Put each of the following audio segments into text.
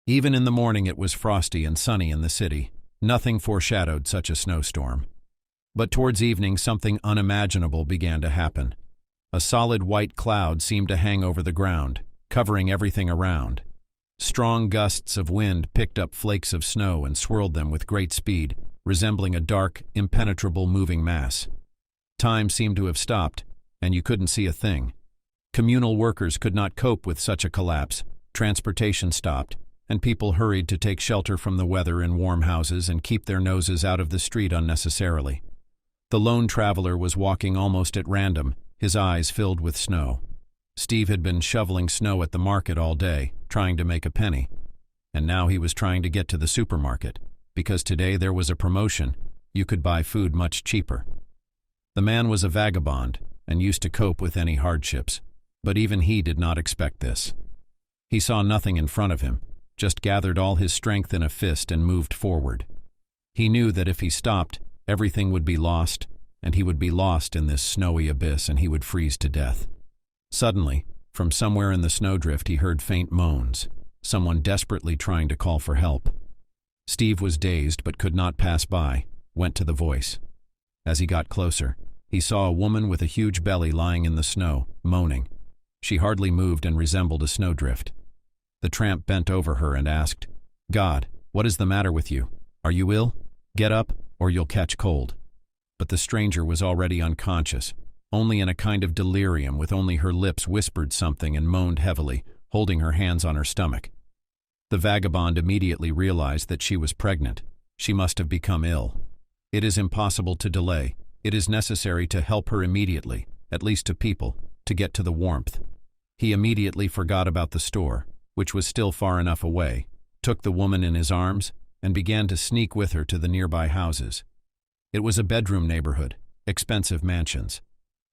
Even in the morning it was frosty and sunny in the city. Nothing foreshadowed such a snowstorm. But towards evening something unimaginable began to happen. A solid white cloud seemed to hang over the ground, covering everything around. Strong gusts of wind picked up flakes of snow and swirled them with great speed, resembling a dark, impenetrable moving mass. Time seemed to have stopped, and you couldn't see a thing. Communal workers could not cope with such a collapse, transportation stopped, and people hurried to take shelter from the weather in warm houses and keep their noses out of the street unnecessarily. The lone traveler was walking almost at random, his eyes filled with snow. Steve had been shoveling snow at the market all day, trying to make a penny. And now he was trying to get to the supermarket, because today there was a promotion. You could buy food much cheaper. The man was a vagabond and used to cope with any hardships, but even he did not expect this. He saw nothing in front of him, just gathered all his strength in a fist and moved forward. He knew that if he stopped, everything would be lost, and he would be lost in this snowy abyss and he would freeze to death. Suddenly, from somewhere in the snowdrift he heard faint moans, someone desperately trying to call for help. Steve was dazed but could not pass by, went to the voice. As he got closer, he saw a woman with a huge belly lying in the snow, moaning. She hardly moved and resembled a snowdrift. The tramp bent over her and asked, "God, what is the matter with you? Are you ill? Get up, or you'll catch cold." But the stranger was already unconscious, only in a kind of delirium with only her lips whispered something and moaned heavily, holding her hands on her stomach. The vagabond immediately realized that she was pregnant. She must have become ill. It is impossible to delay. It is necessary to help her immediately, at least to people, to get to the warmth. He immediately forgot about the store, which was still far enough away, took the woman in his arms, and began to sneak with her to the nearby houses. It was a bedroom neighborhood, expensive mansions.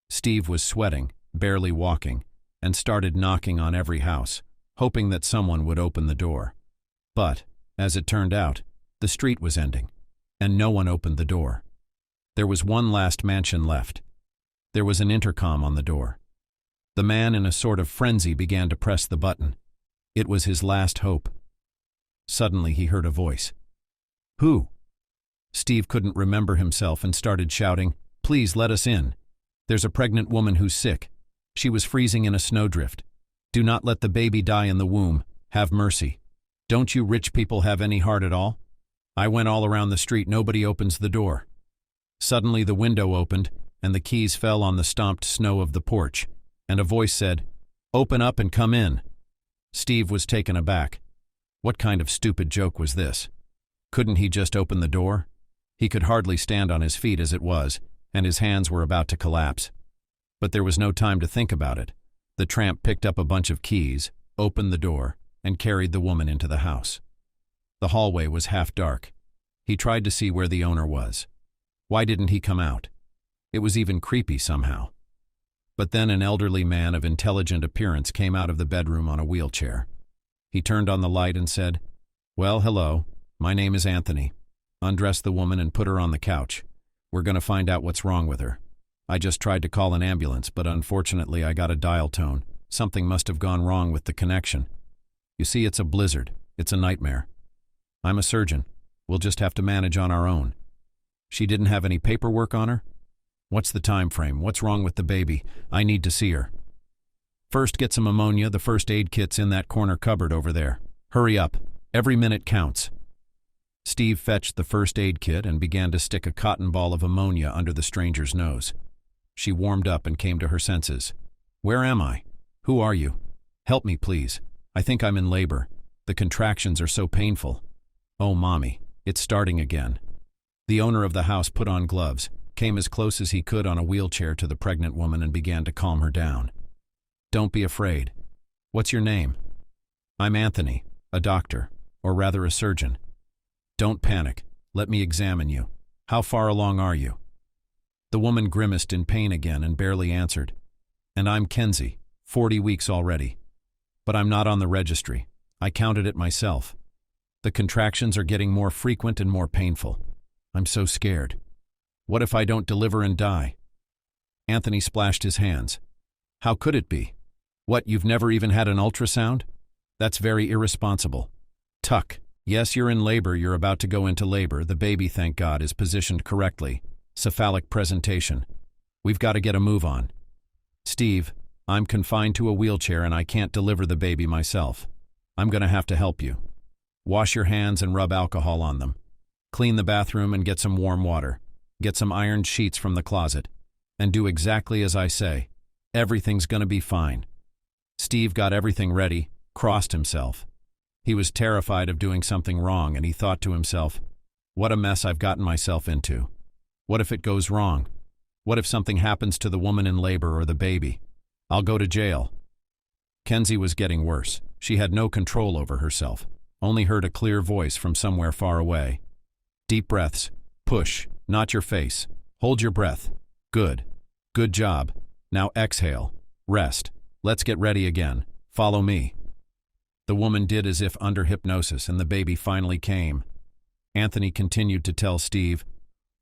Steve was sweating, barely walking, and started knocking on every house, hoping that someone would open the door. But, as it turned out, the street was ending, and no one opened the door. There was one last mansion left. There was an intercom on the door. The man in a sort of frenzy began to press the button. It was his last hope. Suddenly he heard a voice. "Who?" Steve couldn't remember himself and started shouting, "Please let us in. There's a pregnant woman who's sick. She was freezing in a snowdrift. Do not let the baby die in the womb. Have mercy. Don't you rich people have any heart at all? I went all around the street, nobody opens the door." Suddenly the window opened, and the keys fell on the stomped snow of the porch, and a voice said, "Open up and come in." Steve was taken aback. What kind of stupid joke was this? Couldn't he just open the door? He could hardly stand on his feet as it was, and his hands were about to collapse. But there was no time to think about it. The tramp picked up a bunch of keys, opened the door, and carried the woman into the house. The hallway was half dark. He tried to see where the owner was. Why didn't he come out? It was even creepy somehow. But then an elderly man of intelligent appearance came out of the bedroom on a wheelchair. He turned on the light and said, "Well, hello. My name is Anthony. Undress the woman and put her on the couch. We're going to find out what's wrong with her. I just tried to call an ambulance, but unfortunately I got a dial tone. Something must have gone wrong with the connection. You see, it's a blizzard. It's a nightmare. I'm a surgeon. We'll just have to manage on our own. She didn't have any paperwork on her? What's the time frame? What's wrong with the baby? I need to see her. First, get some ammonia. The first aid kit's in that corner cupboard over there. Hurry up. Every minute counts." Steve fetched the first aid kit and began to stick a cotton ball of ammonia under the stranger's nose. She warmed up and came to her senses. "Where am I? Who are you? Help me, please. I think I'm in labor. The contractions are so painful. Oh, Mommy, it's starting again." The owner of the house put on gloves, came as close as he could on a wheelchair to the pregnant woman and began to calm her down. "Don't be afraid. What's your name?" "I'm Anthony, a doctor, or rather a surgeon." "Don't panic. Let me examine you. How far along are you?" The woman grimaced in pain again and barely answered. "And I'm Kenzie, 40 weeks already. But I'm not on the registry. I counted it myself. The contractions are getting more frequent and more painful. I'm so scared. What if I don't deliver and die?" Anthony splashed his hands. "How could it be? What, you've never even had an ultrasound? That's very irresponsible. Tuck. Yes, you're in labor, you're about to go into labor. The baby, thank God, is positioned correctly. Cephalic presentation. We've got to get a move on. Steve, I'm confined to a wheelchair and I can't deliver the baby myself. I'm going to have to help you. Wash your hands and rub alcohol on them. Clean the bathroom and get some warm water. Get some ironed sheets from the closet. And do exactly as I say. Everything's going to be fine. Steve got everything ready, crossed himself. He was terrified of doing something wrong, and he thought to himself, what a mess I've gotten myself into. What if it goes wrong? What if something happens to the woman in labor or the baby? I'll go to jail. Kenzie was getting worse. She had no control over herself, only heard a clear voice from somewhere far away. Deep breaths. Push, not your face. Hold your breath. Good. Good job. Now exhale. Rest. Let's get ready again. Follow me. The woman did as if under hypnosis, and the baby finally came. Anthony continued to tell Steve,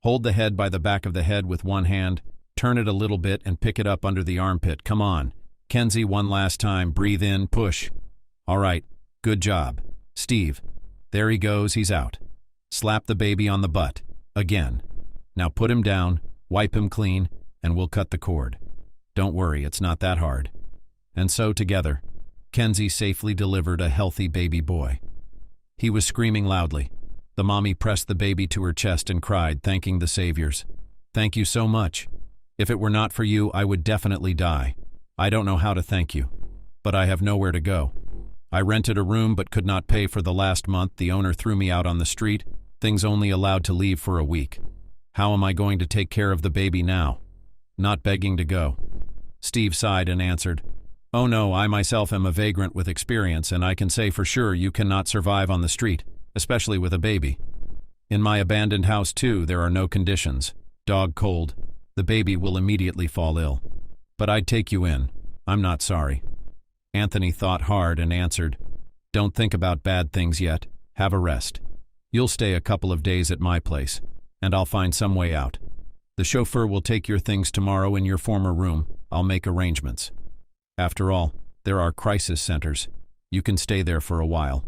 hold the head by the back of the head with one hand, turn it a little bit and pick it up under the armpit. Come on. Kenzie, one last time. Breathe in, push. All right. Good job. Steve. There he goes, he's out. Slap the baby on the butt. Again. Now put him down, wipe him clean, and we'll cut the cord. Don't worry, it's not that hard. And so together, Kenzie safely delivered a healthy baby boy. He was screaming loudly. The mommy pressed the baby to her chest and cried, thanking the saviors. Thank you so much. If it were not for you, I would definitely die. I don't know how to thank you, but I have nowhere to go. I rented a room but could not pay for the last month. The owner threw me out on the street, things only allowed to leave for a week. How am I going to take care of the baby now? Not begging to go. Steve sighed and answered, oh no, I myself am a vagrant with experience, and I can say for sure you cannot survive on the street, especially with a baby. In my abandoned house too, there are no conditions. Dog cold. The baby will immediately fall ill. But I'd take you in. I'm not sorry. Anthony thought hard and answered, don't think about bad things yet. Have a rest. You'll stay a couple of days at my place, and I'll find some way out. The chauffeur will take your things tomorrow in your former room. I'll make arrangements. After all, there are crisis centers. You can stay there for a while.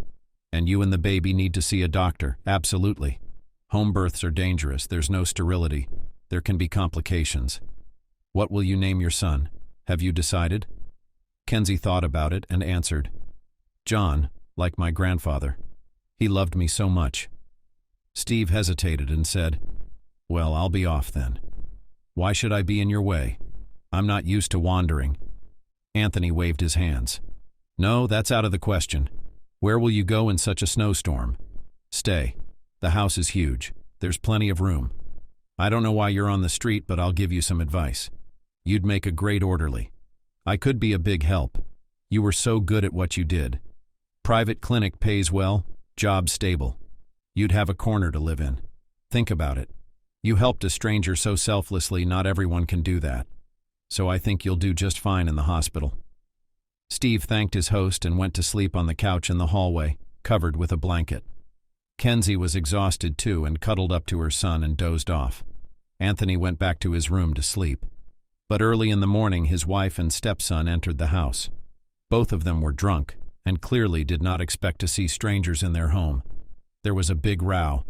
And you and the baby need to see a doctor, absolutely. Home births are dangerous. There's no sterility. There can be complications. What will you name your son? Have you decided? Kenzie thought about it and answered, John, like my grandfather. He loved me so much. Steve hesitated and said, well, I'll be off then. Why should I be in your way? I'm not used to wandering. Anthony waved his hands. No, that's out of the question. Where will you go in such a snowstorm? Stay. The house is huge. There's plenty of room. I don't know why you're on the street, but I'll give you some advice. You'd make a great orderly. I could be a big help. You were so good at what you did. Private clinic pays well, job stable. You'd have a corner to live in. Think about it. You helped a stranger so selflessly, not everyone can do that. So I think you'll do just fine in the hospital. Steve thanked his host and went to sleep on the couch in the hallway, covered with a blanket. Kenzie was exhausted too and cuddled up to her son and dozed off. Anthony went back to his room to sleep. But early in the morning, his wife and stepson entered the house. Both of them were drunk and clearly did not expect to see strangers in their home. There was a big row.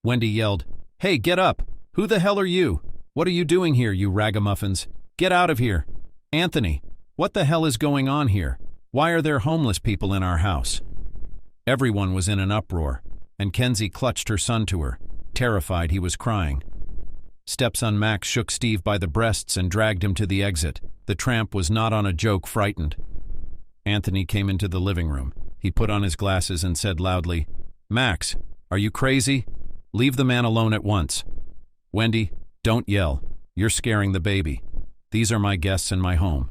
Wendy yelled, "Hey, get up! Who the hell are you? What are you doing here, you ragamuffins? Get out of here! Anthony, what the hell is going on here? Why are there homeless people in our house?" Everyone was in an uproar, and Kenzie clutched her son to her, terrified he was crying. Stepson Max shook Steve by the breasts and dragged him to the exit. The tramp was not on a joke frightened. Anthony came into the living room. He put on his glasses and said loudly, "Max, are you crazy? Leave the man alone at once. Wendy, don't yell. You're scaring the baby. These are my guests in my home,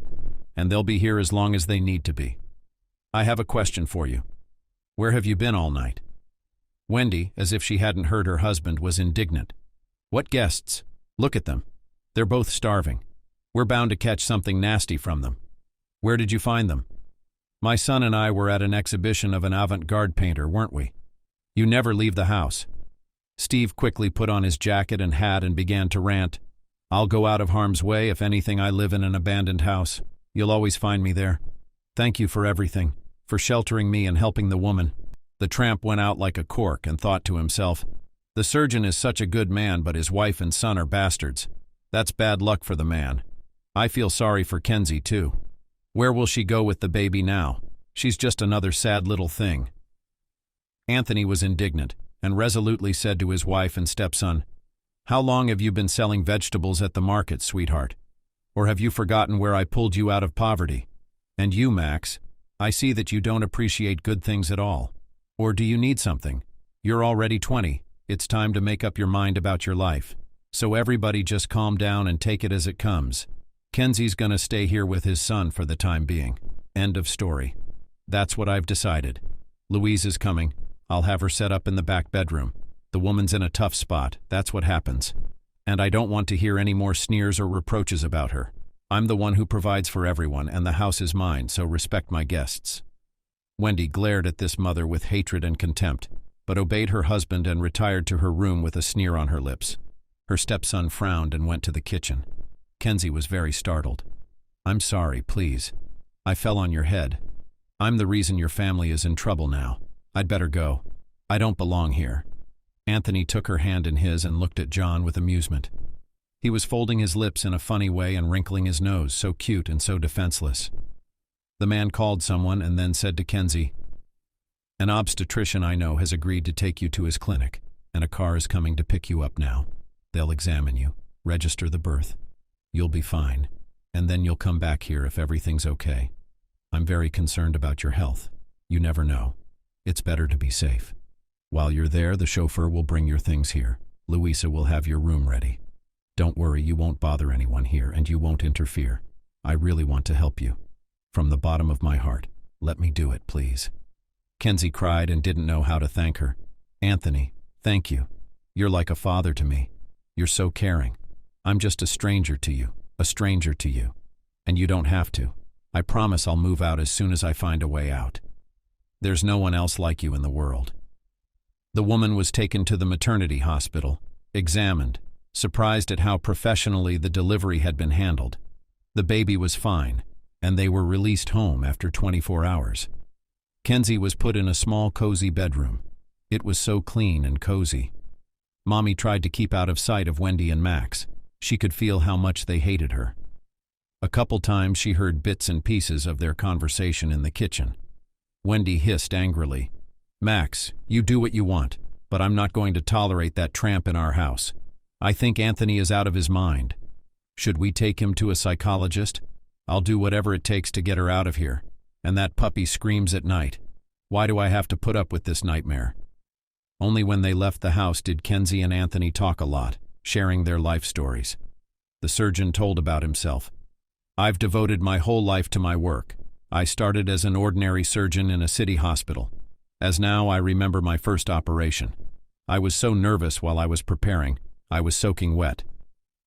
and they'll be here as long as they need to be. I have a question for you. Where have you been all night?" Wendy, as if she hadn't heard her husband, was indignant. "What guests? Look at them. They're both starving. We're bound to catch something nasty from them. Where did you find them?" "My son and I were at an exhibition of an avant-garde painter, weren't we?" "You never leave the house." Steve quickly put on his jacket and hat and began to rant. "I'll go out of harm's way. If anything, I live in an abandoned house. You'll always find me there. Thank you for everything, for sheltering me and helping the woman. The tramp went out like a cork and thought to himself, "The surgeon is such a good man, but his wife and son are bastards. That's bad luck for the man. I feel sorry for Kenzie, too. Where will she go with the baby now? She's just another sad little thing." Anthony was indignant and resolutely said to his wife and stepson, "How long have you been selling vegetables at the market, sweetheart? Or have you forgotten where I pulled you out of poverty? And you, Max, I see that you don't appreciate good things at all. Or do you need something? You're already 20. It's time to make up your mind about your life. So everybody just calm down and take it as it comes. Kenzie's gonna stay here with his son for the time being. End of story. That's what I've decided. Louise is coming. I'll have her set up in the back bedroom. The woman's in a tough spot. That's what happens. And I don't want to hear any more sneers or reproaches about her. I'm the one who provides for everyone, and the house is mine, so respect my guests." Wendy glared at this mother with hatred and contempt, but obeyed her husband and retired to her room with a sneer on her lips. Her stepson frowned and went to the kitchen. Kenzie was very startled. "I'm sorry, please. I fell on your head. I'm the reason your family is in trouble now. I'd better go. I don't belong here." Anthony took her hand in his and looked at John with amusement. He was folding his lips in a funny way and wrinkling his nose, so cute and so defenseless. The man called someone and then said to Kenzie, "An obstetrician I know has agreed to take you to his clinic, and a car is coming to pick you up now. They'll examine you, register the birth. You'll be fine, and then you'll come back here if everything's okay. I'm very concerned about your health. You never know. It's better to be safe. While you're there, the chauffeur will bring your things here. Louisa will have your room ready. Don't worry, you won't bother anyone here, and you won't interfere. I really want to help you. From the bottom of my heart, let me do it, please." Kenzie cried and didn't know how to thank her. "Anthony, thank you. You're like a father to me. You're so caring. I'm just a stranger to you. And you don't have to. I promise I'll move out as soon as I find a way out. There's no one else like you in the world." The woman was taken to the maternity hospital, examined, surprised at how professionally the delivery had been handled. The baby was fine, and they were released home after 24 hours. Kenzie was put in a small, cozy bedroom. It was so clean and cozy. Mommy tried to keep out of sight of Wendy and Max. She could feel how much they hated her. A couple times she heard bits and pieces of their conversation in the kitchen. Wendy hissed angrily, "Max, you do what you want, but I'm not going to tolerate that tramp in our house. I think Anthony is out of his mind. Should we take him to a psychologist? I'll do whatever it takes to get her out of here. And that puppy screams at night. Why do I have to put up with this nightmare?" Only when they left the house did Kenzie and Anthony talk a lot, sharing their life stories. The surgeon told about himself. "I've devoted my whole life to my work. I started as an ordinary surgeon in a city hospital. As now I remember my first operation. I was so nervous while I was preparing. I was soaking wet.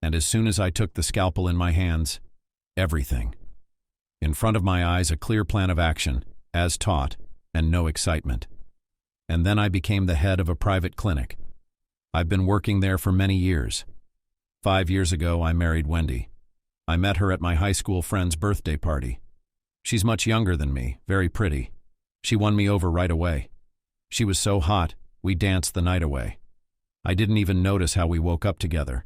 And as soon as I took the scalpel in my hands, everything. In front of my eyes, a clear plan of action, as taught, and no excitement. And then I became the head of a private clinic. I've been working there for many years. 5 years ago, I married Wendy. I met her at my high school friend's birthday party. She's much younger than me, very pretty. She won me over right away. She was so hot, we danced the night away. I didn't even notice how we woke up together.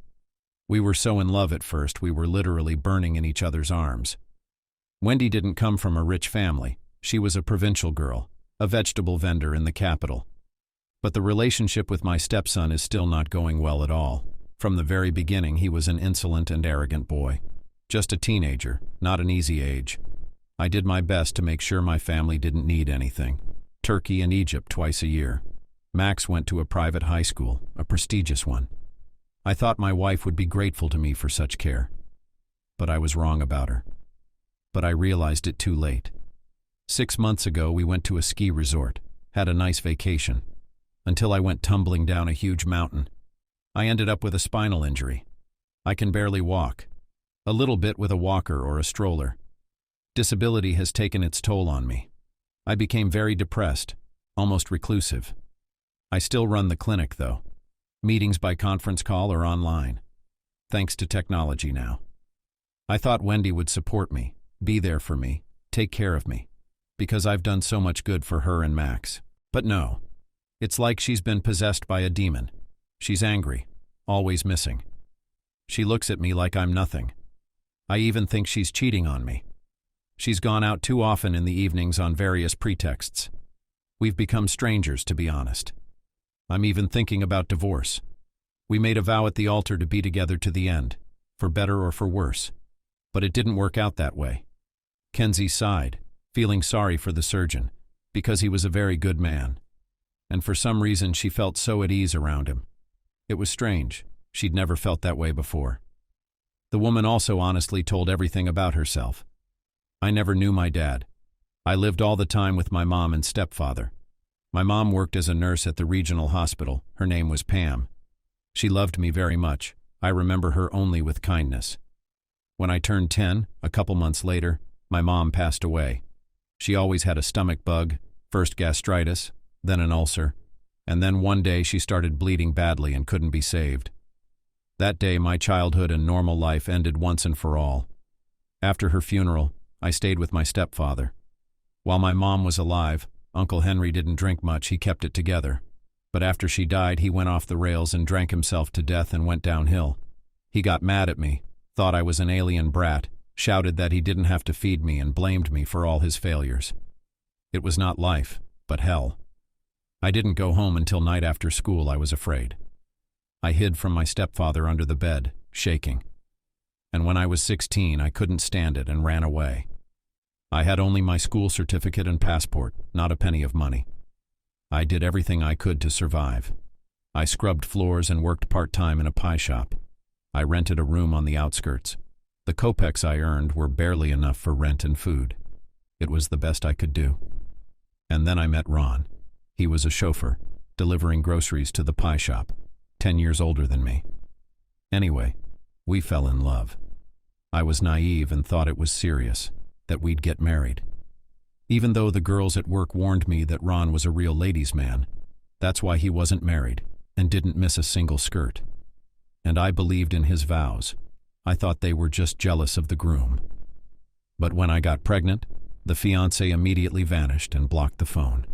We were so in love at first, we were literally burning in each other's arms. Wendy didn't come from a rich family. She was a provincial girl, a vegetable vendor in the capital. But the relationship with my stepson is still not going well at all. From the very beginning, he was an insolent and arrogant boy. Just a teenager, not an easy age. I did my best to make sure my family didn't need anything. Turkey and Egypt twice a year. Max went to a private high school, a prestigious one. I thought my wife would be grateful to me for such care. But I was wrong about her. But I realized it too late. 6 months ago, we went to a ski resort, had a nice vacation, until I went tumbling down a huge mountain. I ended up with a spinal injury. I can barely walk. A little bit with a walker or a stroller. Disability has taken its toll on me. I became very depressed, almost reclusive. I still run the clinic, though. Meetings by conference call or online. Thanks to technology now. I thought Wendy would support me, be there for me, take care of me, because I've done so much good for her and Max. But no. It's like she's been possessed by a demon. She's angry, always missing. She looks at me like I'm nothing. I even think she's cheating on me. She's gone out too often in the evenings on various pretexts. We've become strangers, to be honest. I'm even thinking about divorce. We made a vow at the altar to be together to the end, for better or for worse. But it didn't work out that way. Kenzie sighed, feeling sorry for the surgeon, because he was a very good man. And for some reason she felt so at ease around him. It was strange. She'd never felt that way before. The woman also honestly told everything about herself. I never knew my dad. I lived all the time with my mom and stepfather. My mom worked as a nurse at the regional hospital. Her name was Pam. She loved me very much. I remember her only with kindness. When I turned 10, a couple months later, my mom passed away. She always had a stomach bug, first gastritis, then an ulcer, and then one day she started bleeding badly and couldn't be saved. That day my childhood and normal life ended once and for all. After her funeral, I stayed with my stepfather. While my mom was alive, Uncle Henry didn't drink much, he kept it together. But after she died, he went off the rails and drank himself to death and went downhill. He got mad at me, thought I was an alien brat, shouted that he didn't have to feed me and blamed me for all his failures. It was not life, but hell. I didn't go home until night after school. I was afraid. I hid from my stepfather under the bed, shaking. And when I was 16, I couldn't stand it and ran away. I had only my school certificate and passport, not a penny of money. I did everything I could to survive. I scrubbed floors and worked part-time in a pie shop. I rented a room on the outskirts. The kopecks I earned were barely enough for rent and food. It was the best I could do. And then I met Ron. He was a chauffeur, delivering groceries to the pie shop, 10 years older than me. Anyway, we fell in love. I was naive and thought it was serious, that we'd get married. Even though the girls at work warned me that Ron was a real ladies' man, that's why he wasn't married and didn't miss a single skirt. And I believed in his vows. I thought they were just jealous of the groom. But when I got pregnant, the fiancé immediately vanished and blocked the phone.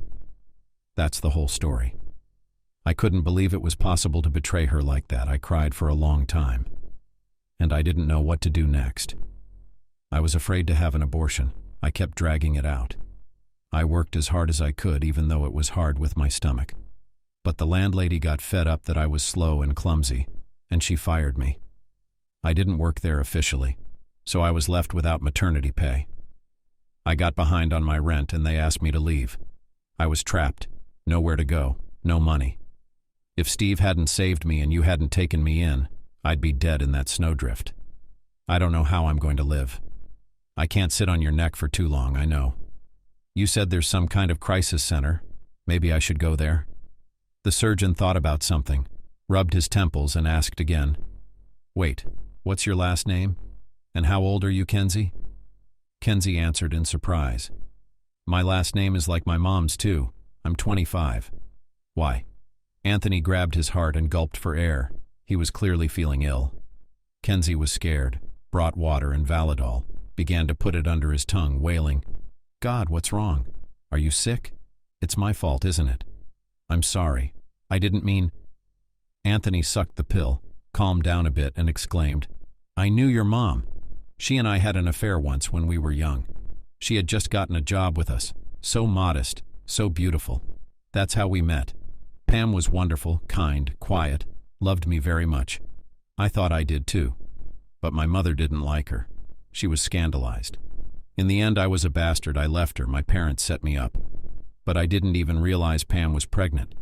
That's the whole story. I couldn't believe it was possible to betray her like that. I cried for a long time. And I didn't know what to do next. I was afraid to have an abortion. I kept dragging it out. I worked as hard as I could, even though it was hard with my stomach. But the landlady got fed up that I was slow and clumsy, and she fired me. I didn't work there officially, so I was left without maternity pay. I got behind on my rent and they asked me to leave. I was trapped, nowhere to go, no money. If Steve hadn't saved me and you hadn't taken me in, I'd be dead in that snowdrift. I don't know how I'm going to live. I can't sit on your neck for too long, I know. You said there's some kind of crisis center. Maybe I should go there? The surgeon thought about something, rubbed his temples and asked again, "Wait, what's your last name? And how old are you, Kenzie?" Kenzie answered in surprise. "My last name is like my mom's too. I'm 25. Why?" Anthony grabbed his heart and gulped for air. He was clearly feeling ill. Kenzie was scared, brought water and Valadol, began to put it under his tongue, wailing, "God, what's wrong? Are you sick? It's my fault, isn't it? I'm sorry. I didn't mean—" Anthony sucked the pill, calmed down a bit, and exclaimed, "I knew your mom. She and I had an affair once when we were young. She had just gotten a job with us. So modest, so beautiful. That's how we met. Pam was wonderful, kind, quiet, loved me very much. I thought I did too. But my mother didn't like her. She was scandalized. In the end, I was a bastard. I left her. My parents set me up. But I didn't even realize Pam was pregnant.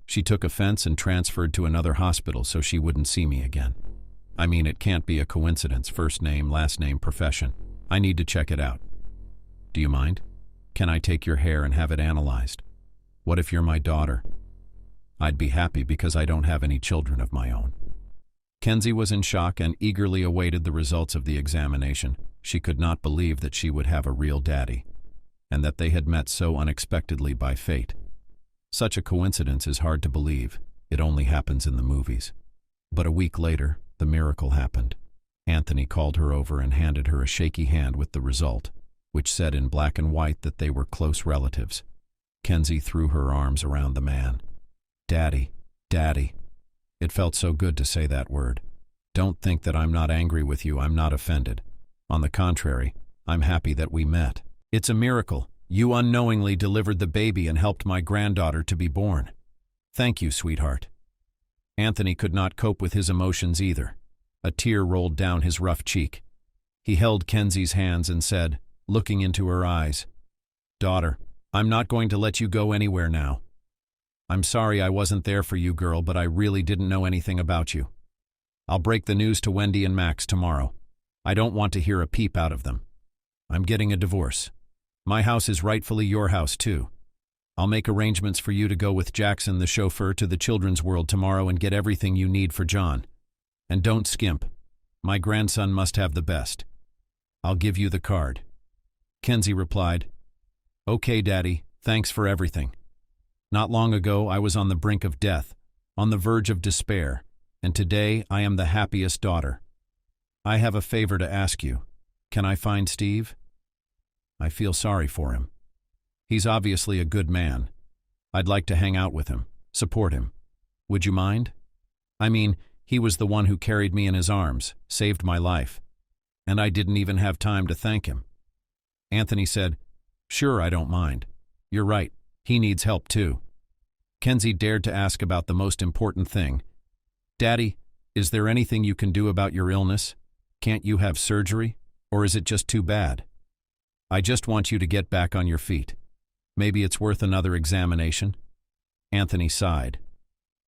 She took offense and transferred to another hospital so she wouldn't see me again. I mean, it can't be a coincidence. First name, last name, profession. I need to check it out. Do you mind? Can I take your hair and have it analyzed? What if you're my daughter? I'd be happy because I don't have any children of my own." Kenzie was in shock and eagerly awaited the results of the examination. She could not believe that she would have a real daddy, and that they had met so unexpectedly by fate. Such a coincidence is hard to believe. It only happens in the movies. But a week later, the miracle happened. Anthony called her over and handed her a shaky hand with the result, which said in black and white that they were close relatives. Kenzie threw her arms around the man. Daddy, Daddy. It felt so good to say that word. Don't think that I'm not angry with you, I'm not offended. On the contrary, I'm happy that we met. It's a miracle. You unknowingly delivered the baby and helped my granddaughter to be born. Thank you, sweetheart. Anthony could not cope with his emotions either. A tear rolled down his rough cheek. He held Kenzie's hands and said, looking into her eyes, Daughter, I'm not going to let you go anywhere now. I'm sorry I wasn't there for you, girl, but I really didn't know anything about you. I'll break the news to Wendy and Max tomorrow. I don't want to hear a peep out of them. I'm getting a divorce. My house is rightfully your house, too. I'll make arrangements for you to go with Jackson, the chauffeur, to the Children's World tomorrow and get everything you need for John. And don't skimp. My grandson must have the best. I'll give you the card. Kenzie replied, Okay, Daddy, thanks for everything. Not long ago, I was on the brink of death, on the verge of despair, and today I am the happiest daughter. I have a favor to ask you. Can I find Steve? I feel sorry for him. He's obviously a good man. I'd like to hang out with him, support him. Would you mind? I mean, he was the one who carried me in his arms, saved my life. And I didn't even have time to thank him. Anthony said, Sure, I don't mind. You're right, he needs help too. Kenzie dared to ask about the most important thing. Daddy, is there anything you can do about your illness? Can't you have surgery? Or is it just too bad? I just want you to get back on your feet. Maybe it's worth another examination. Anthony sighed.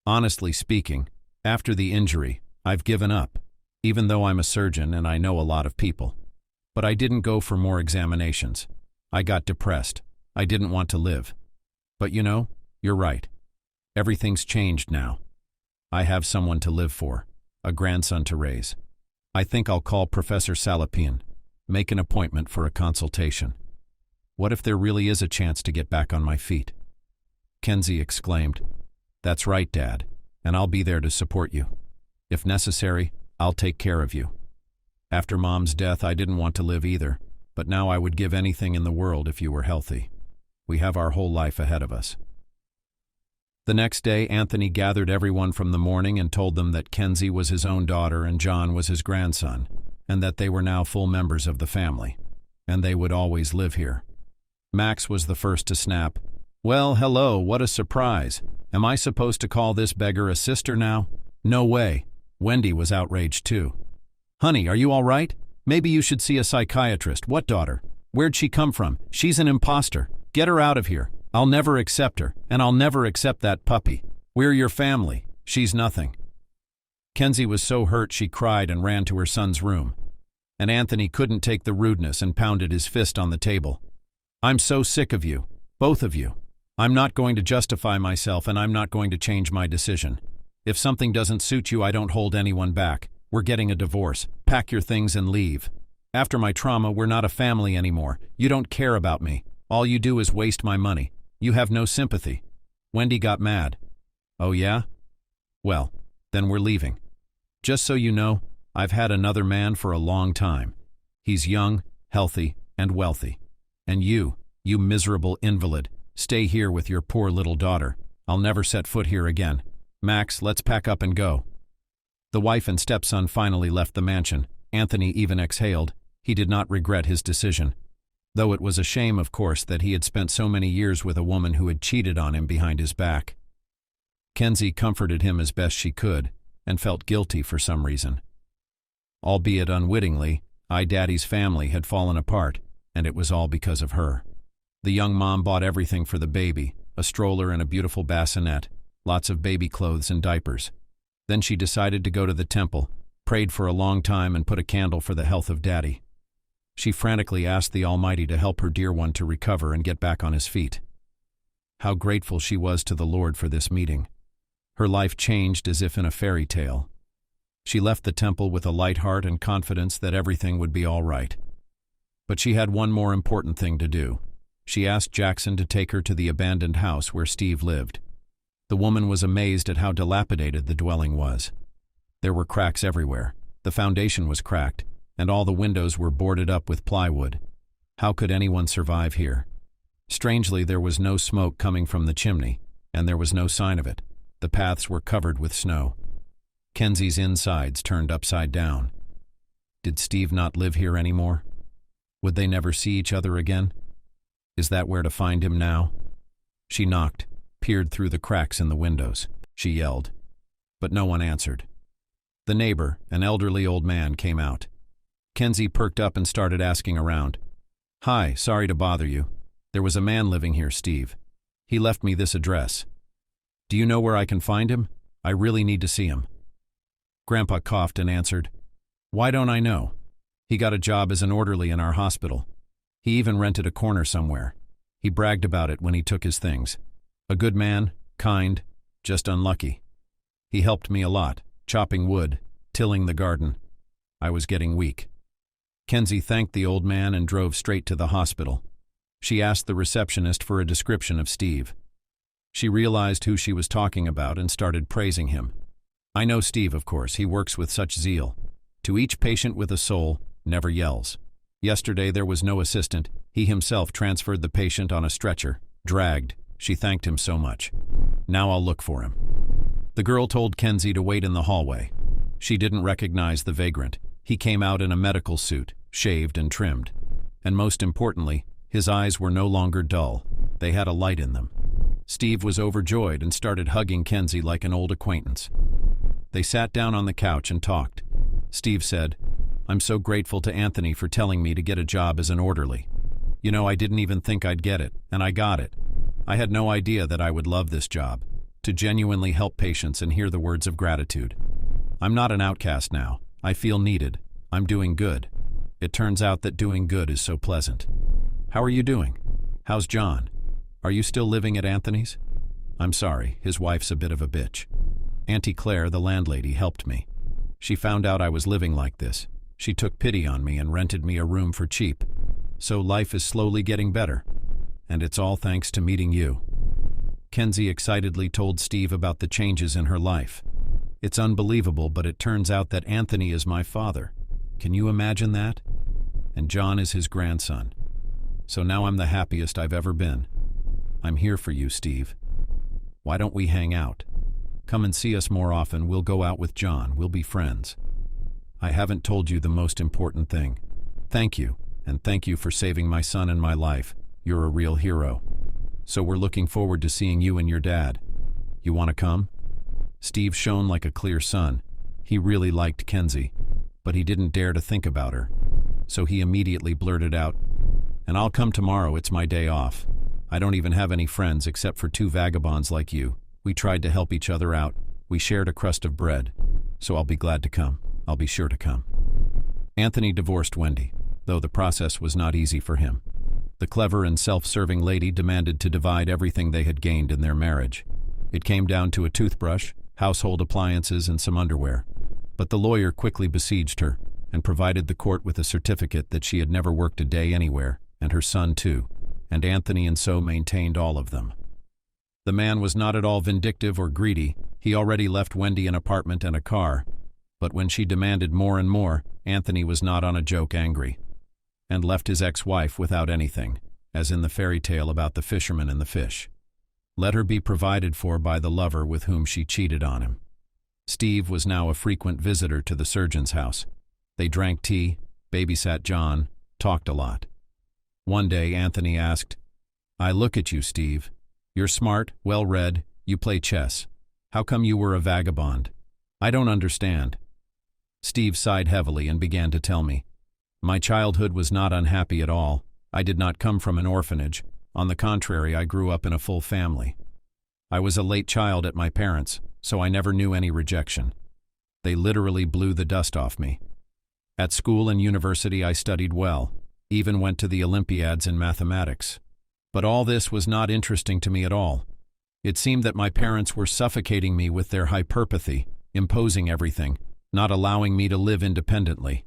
Honestly speaking, after the injury, I've given up, even though I'm a surgeon and I know a lot of people. But I didn't go for more examinations. I got depressed. I didn't want to live. But you know, you're right. Everything's changed now. I have someone to live for, a grandson to raise. I think I'll call Professor Salapin, make an appointment for a consultation. What if there really is a chance to get back on my feet? Kenzie exclaimed, That's right, Dad, and I'll be there to support you. If necessary, I'll take care of you. After Mom's death, I didn't want to live either, but now I would give anything in the world if you were healthy. We have our whole life ahead of us. The next day, Anthony gathered everyone from the morning and told them that Kenzie was his own daughter and John was his grandson, and that they were now full members of the family, and they would always live here. Max was the first to snap. Well, hello, what a surprise. Am I supposed to call this beggar a sister now? No way. Wendy was outraged too. Honey, are you all right? Maybe you should see a psychiatrist. What daughter? Where'd she come from? She's an imposter. Get her out of here. I'll never accept her, and I'll never accept that puppy. We're your family. She's nothing. Kenzie was so hurt she cried and ran to her son's room. And Anthony couldn't take the rudeness and pounded his fist on the table. I'm so sick of you, both of you. I'm not going to justify myself and I'm not going to change my decision. If something doesn't suit you, I don't hold anyone back. We're getting a divorce. Pack your things and leave. After my trauma, we're not a family anymore. You don't care about me. All you do is waste my money. You have no sympathy. Wendy got mad. Oh yeah? Well, then we're leaving. Just so you know, I've had another man for a long time. He's young, healthy, and wealthy. And you miserable invalid, stay here with your poor little daughter. I'll never set foot here again. Max, let's pack up and go. The wife and stepson finally left the mansion. Anthony even exhaled. He did not regret his decision. Though it was a shame, of course, that he had spent so many years with a woman who had cheated on him behind his back. Kenzie comforted him as best she could, and felt guilty for some reason. Albeit unwittingly, Daddy's family had fallen apart, and it was all because of her. The young mom bought everything for the baby, a stroller and a beautiful bassinet, lots of baby clothes and diapers. Then she decided to go to the temple, prayed for a long time and put a candle for the health of Daddy. She frantically asked the Almighty to help her dear one to recover and get back on his feet. How grateful she was to the Lord for this meeting. Her life changed as if in a fairy tale. She left the temple with a light heart and confidence that everything would be all right. But she had one more important thing to do. She asked Jackson to take her to the abandoned house where Steve lived. The woman was amazed at how dilapidated the dwelling was. There were cracks everywhere. The foundation was cracked, and all the windows were boarded up with plywood. How could anyone survive here? Strangely, there was no smoke coming from the chimney, and there was no sign of it. The paths were covered with snow. Kenzie's insides turned upside down. Did Steve not live here anymore? Would they never see each other again? Is that where to find him now? She knocked, peered through the cracks in the windows. She yelled, but no one answered. The neighbor, an elderly old man, came out. Kenzie perked up and started asking around. "Hi, sorry to bother you. There was a man living here, Steve. He left me this address. Do you know where I can find him? I really need to see him." Grandpa coughed and answered, "Why don't I know? He got a job as an orderly in our hospital. He even rented a corner somewhere. He bragged about it when he took his things. A good man, kind, just unlucky. He helped me a lot, chopping wood, tilling the garden. I was getting weak." Kenzie thanked the old man and drove straight to the hospital. She asked the receptionist for a description of Steve. She realized who she was talking about and started praising him. "I know Steve, of course. He works with such zeal. To each patient with a soul, never yells. Yesterday there was no assistant. He himself transferred the patient on a stretcher, dragged. She thanked him so much. Now I'll look for him." The girl told Kenzie to wait in the hallway. She didn't recognize the vagrant. He came out in a medical suit, shaved and trimmed. And most importantly, his eyes were no longer dull. They had a light in them. Steve was overjoyed and started hugging Kenzie like an old acquaintance. They sat down on the couch and talked. Steve said, "I'm so grateful to Anthony for telling me to get a job as an orderly. You know, I didn't even think I'd get it, and I got it. I had no idea that I would love this job, to genuinely help patients and hear the words of gratitude. I'm not an outcast now. I feel needed. I'm doing good. It turns out that doing good is so pleasant. How are you doing? How's John? Are you still living at Anthony's? I'm sorry, his wife's a bit of a bitch. Auntie Claire, the landlady, helped me. She found out I was living like this. She took pity on me and rented me a room for cheap. So life is slowly getting better. And it's all thanks to meeting you." Kenzie excitedly told Steve about the changes in her life. "It's unbelievable, but it turns out that Anthony is my father. Can you imagine that? And John is his grandson. So now I'm the happiest I've ever been. I'm here for you, Steve. Why don't we hang out? Come and see us more often. We'll go out with John. We'll be friends. I haven't told you the most important thing. Thank you, and thank you for saving my son and my life. You're a real hero. So we're looking forward to seeing you and your dad. You want to come?" Steve shone like a clear sun. He really liked Kenzie, but he didn't dare to think about her. So he immediately blurted out, "And I'll come tomorrow. It's my day off. I don't even have any friends except for 2 vagabonds like you. We tried to help each other out. We shared a crust of bread. So I'll be glad to come. I'll be sure to come." Anthony divorced Wendy, though the process was not easy for him. The clever and self-serving lady demanded to divide everything they had gained in their marriage. It came down to a toothbrush, household appliances, and some underwear. But the lawyer quickly besieged her and provided the court with a certificate that she had never worked a day anywhere, and her son too, and Anthony and so maintained all of them. The man was not at all vindictive or greedy. He already left Wendy an apartment and a car. But when she demanded more and more, Anthony was not on a joke angry, and left his ex-wife without anything, as in the fairy tale about the fisherman and the fish. Let her be provided for by the lover with whom she cheated on him. Steve was now a frequent visitor to the surgeon's house. They drank tea, babysat John, talked a lot. One day Anthony asked, "I look at you, Steve. You're smart, well-read, you play chess. How come you were a vagabond? I don't understand." Steve sighed heavily and began to tell me. "My childhood was not unhappy at all. I did not come from an orphanage. On the contrary, I grew up in a full family. I was a late child at my parents', so I never knew any rejection. They literally blew the dust off me. At school and university I studied well, even went to the Olympiads in mathematics. But all this was not interesting to me at all. It seemed that my parents were suffocating me with their hyperpathy, imposing everything, not allowing me to live independently.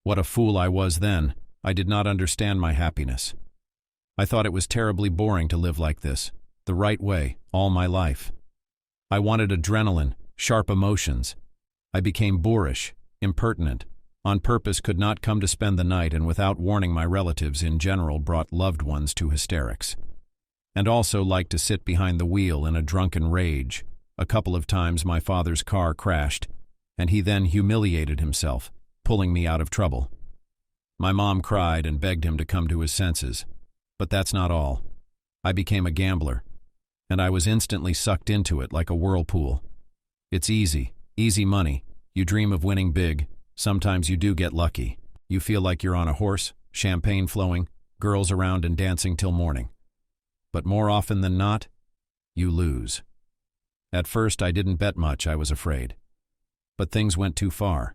What a fool I was then. I did not understand my happiness. I thought it was terribly boring to live like this, the right way, all my life. I wanted adrenaline, sharp emotions. I became boorish, impertinent, on purpose could not come to spend the night, and without warning my relatives in general brought loved ones to hysterics. and also liked to sit behind the wheel in a drunken rage. A couple of times my father's car crashed, and he then humiliated himself, pulling me out of trouble. My mom cried and begged him to come to his senses. But that's not all. I became a gambler, and I was instantly sucked into it like a whirlpool. It's easy money. You dream of winning big. Sometimes you do get lucky. You feel like you're on a horse, champagne flowing, girls around and dancing till morning. But more often than not, you lose. At first I didn't bet much, I was afraid. But things went too far.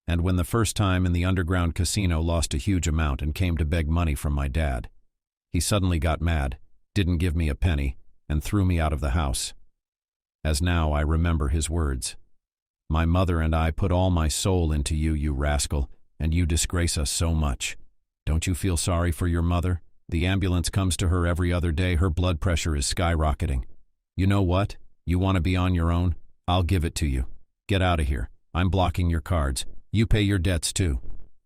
And when the first time in the underground casino lost a huge amount and came to beg money from my dad, he suddenly got mad, didn't give me a penny, and threw me out of the house. As now I remember his words. My mother and I put all my soul into you, you rascal, and you disgrace us so much. Don't you feel sorry for your mother? The ambulance comes to her every other day, her blood pressure is skyrocketing. You know what? You want to be on your own? I'll give it to you. Get out of here. I'm blocking your cards. You pay your debts too.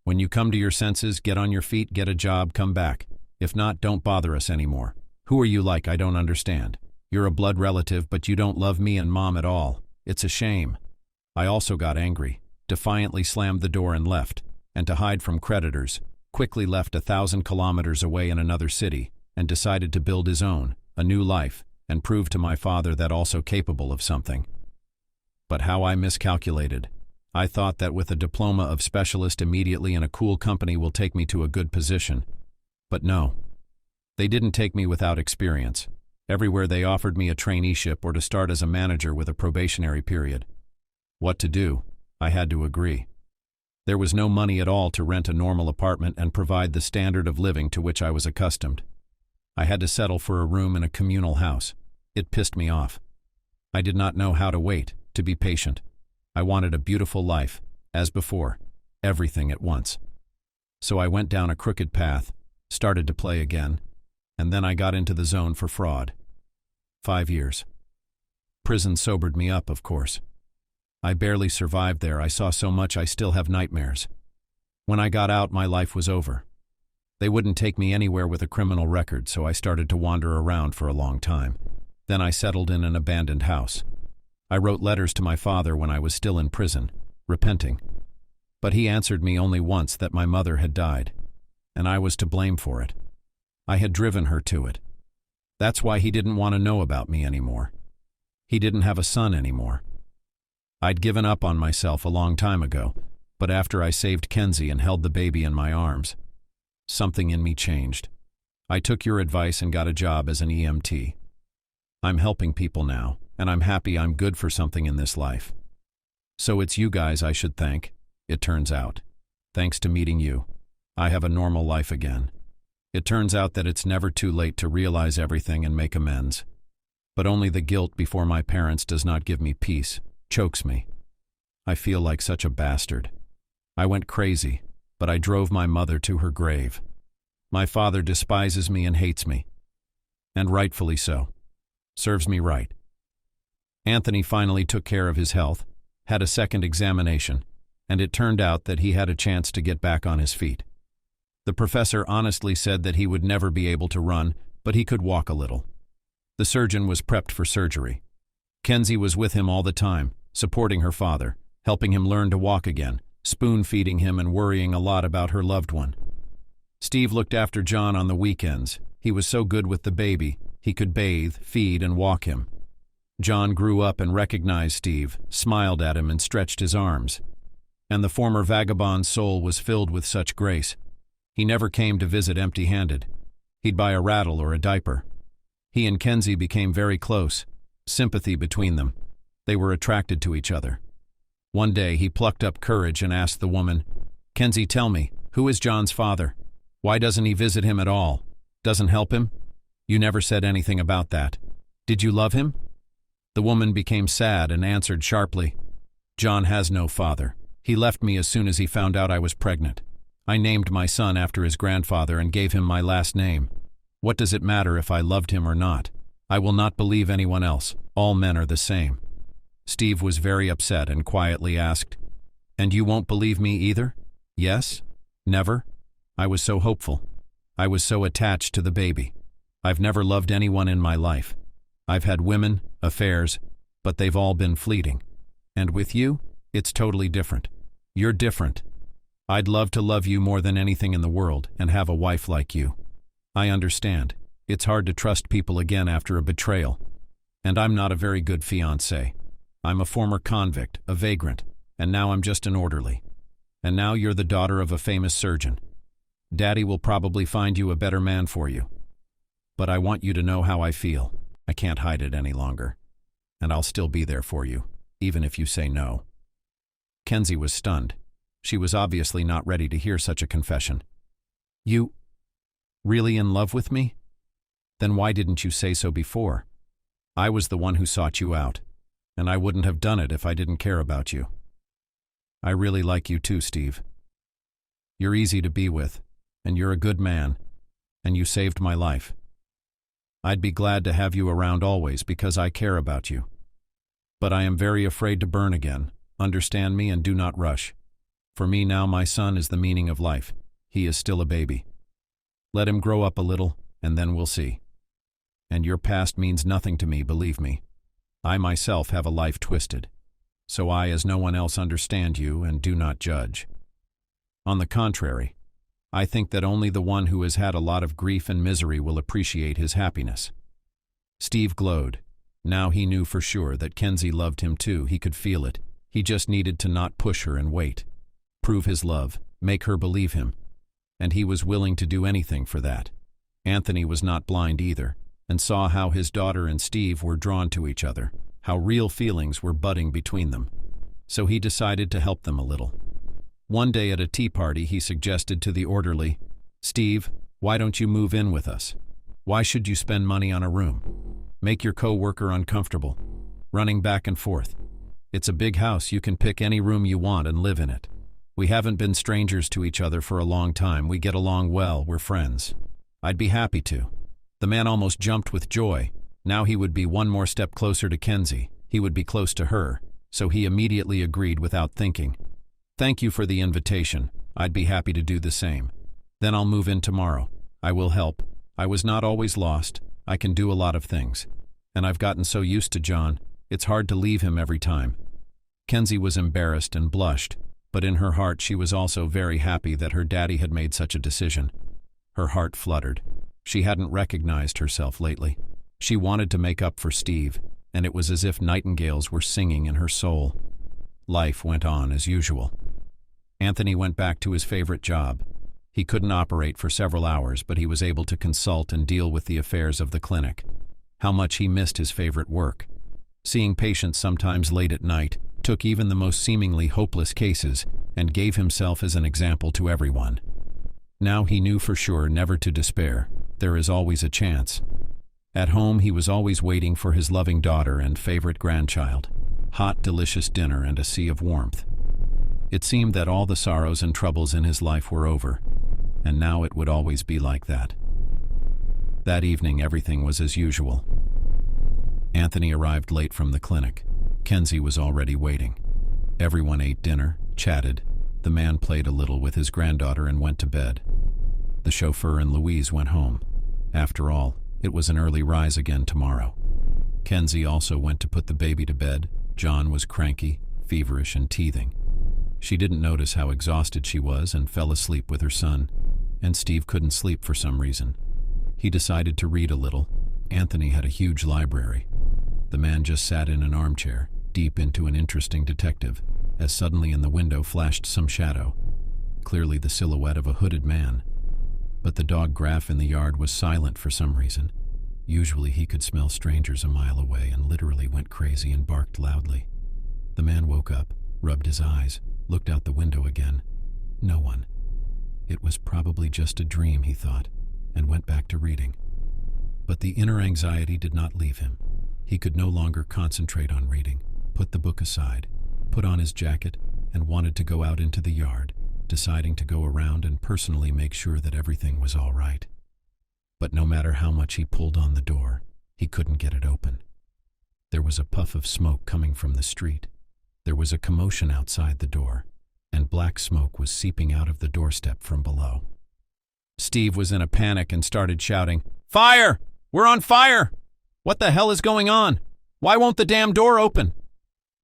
When you come to your senses, get on your feet, get a job, come back. If not, don't bother us anymore. Who are you like? I don't understand. You're a blood relative, but you don't love me and Mom at all. It's a shame. I also got angry, defiantly slammed the door and left, and to hide from creditors, quickly left 1,000 kilometers away in another city, and decided to build his own, a new life, and prove to my father that also capable of something. But how I miscalculated. I thought that with a diploma of specialist immediately in a cool company will take me to a good position. But no. They didn't take me without experience. Everywhere they offered me a traineeship or to start as a manager with a probationary period. What to do? I had to agree. There was no money at all to rent a normal apartment and provide the standard of living to which I was accustomed. I had to settle for a room in a communal house. It pissed me off. I did not know how to wait, to be patient. I wanted a beautiful life, as before, everything at once. So I went down a crooked path, started to play again, and then I got into the zone for fraud. 5 years. Prison sobered me up, of course. I barely survived there. I saw so much I still have nightmares. When I got out, my life was over. They wouldn't take me anywhere with a criminal record, so I started to wander around for a long time. Then I settled in an abandoned house. I wrote letters to my father when I was still in prison, repenting. But he answered me only once that my mother had died, and I was to blame for it. I had driven her to it. That's why he didn't want to know about me anymore. He didn't have a son anymore. I'd given up on myself a long time ago, but after I saved Kenzie and held the baby in my arms, something in me changed. I took your advice and got a job as an EMT. I'm helping people now, and I'm happy I'm good for something in this life. So it's you guys I should thank, it turns out. Thanks to meeting you, I have a normal life again. It turns out that it's never too late to realize everything and make amends. But only the guilt before my parents does not give me peace, chokes me. I feel like such a bastard. I went crazy, but I drove my mother to her grave. My father despises me and hates me. And rightfully so. Serves me right. Anthony finally took care of his health, had a second examination, and it turned out that he had a chance to get back on his feet. The professor honestly said that he would never be able to run, but he could walk a little. The surgeon was prepped for surgery. Kenzie was with him all the time, supporting her father, helping him learn to walk again, spoon-feeding him and worrying a lot about her loved one. Steve looked after John on the weekends. He was so good with the baby, he could bathe, feed, and walk him. John grew up and recognized Steve, smiled at him and stretched his arms. And the former vagabond's soul was filled with such grace. He never came to visit empty-handed. He'd buy a rattle or a diaper. He and Kenzie became very close, sympathy between them. They were attracted to each other. One day he plucked up courage and asked the woman, "Kenzie, tell me, who is John's father? Why doesn't he visit him at all? Doesn't help him? You never said anything about that. Did you love him?" The woman became sad and answered sharply, "John has no father. He left me as soon as he found out I was pregnant. I named my son after his grandfather and gave him my last name. What does it matter if I loved him or not? I will not believe anyone else. All men are the same." Steve was very upset and quietly asked, "And you won't believe me either? Yes? Never?" I was so hopeful. I was so attached to the baby. I've never loved anyone in my life. I've had women, affairs, but they've all been fleeting. And with you, it's totally different. You're different. I'd love to love you more than anything in the world and have a wife like you. I understand. It's hard to trust people again after a betrayal. And I'm not a very good fiancé. I'm a former convict, a vagrant, and now I'm just an orderly. And now you're the daughter of a famous surgeon. Daddy will probably find you a better man for you. But I want you to know how I feel. I can't hide it any longer. And I'll still be there for you, even if you say no. Kenzie was stunned. She was obviously not ready to hear such a confession. You really in love with me? Then why didn't you say so before? I was the one who sought you out, and I wouldn't have done it if I didn't care about you. I really like you too, Steve. You're easy to be with, and you're a good man, and you saved my life. I'd be glad to have you around always because I care about you. But I am very afraid to burn again. Understand me and do not rush. For me now my son is the meaning of life. He is still a baby. Let him grow up a little, and then we'll see. And your past means nothing to me, believe me. I myself have a life twisted. So I, as no one else, understand you and do not judge. On the contrary, I think that only the one who has had a lot of grief and misery will appreciate his happiness. Steve glowed. Now he knew for sure that Kenzie loved him too. He could feel it. He just needed to not push her and wait. Prove his love, make her believe him. And he was willing to do anything for that. Anthony was not blind either, and saw how his daughter and Steve were drawn to each other, how real feelings were budding between them. So he decided to help them a little. One day at a tea party he suggested to the orderly, "Steve, why don't you move in with us? Why should you spend money on a room? Make your co-worker uncomfortable, running back and forth. It's a big house, you can pick any room you want and live in it. We haven't been strangers to each other for a long time, we get along well, we're friends. I'd be happy to." The man almost jumped with joy. Now he would be one more step closer to Kenzie. He would be close to her, so he immediately agreed without thinking. "Thank you for the invitation. I'd be happy to do the same. Then I'll move in tomorrow. I will help. I was not always lost. I can do a lot of things. And I've gotten so used to John, it's hard to leave him every time." Kenzie was embarrassed and blushed, but in her heart she was also very happy that her daddy had made such a decision. Her heart fluttered. She hadn't recognized herself lately. She wanted to make up for Steve, and it was as if nightingales were singing in her soul. Life went on as usual. Anthony went back to his favorite job. He couldn't operate for several hours, but he was able to consult and deal with the affairs of the clinic. How much he missed his favorite work. Seeing patients sometimes late at night, took even the most seemingly hopeless cases, and gave himself as an example to everyone. Now he knew for sure never to despair. There is always a chance. At home he was always waiting for his loving daughter and favorite grandchild. Hot, delicious dinner and a sea of warmth. It seemed that all the sorrows and troubles in his life were over, and now it would always be like that. That evening everything was as usual. Anthony arrived late from the clinic. Kenzie was already waiting. Everyone ate dinner, chatted. The man played a little with his granddaughter and went to bed. The chauffeur and Louise went home. After all, it was an early rise again tomorrow. Kenzie also went to put the baby to bed. John was cranky, feverish, and teething. She didn't notice how exhausted she was and fell asleep with her son. And Steve couldn't sleep for some reason. He decided to read a little. Anthony had a huge library. The man just sat in an armchair, deep into an interesting detective, as suddenly in the window flashed some shadow. Clearly the silhouette of a hooded man. But the dog Graf in the yard was silent for some reason. Usually he could smell strangers a mile away and literally went crazy and barked loudly. The man woke up, rubbed his eyes, looked out the window again. No one. It was probably just a dream, he thought, and went back to reading. But the inner anxiety did not leave him. He could no longer concentrate on reading, put the book aside, put on his jacket, and wanted to go out into the yard, deciding to go around and personally make sure that everything was all right. But no matter how much he pulled on the door, he couldn't get it open. There was a puff of smoke coming from the street. There was a commotion outside the door, and black smoke was seeping out of the doorstep from below. Steve was in a panic and started shouting, "Fire! We're on fire! What the hell is going on? Why won't the damn door open?"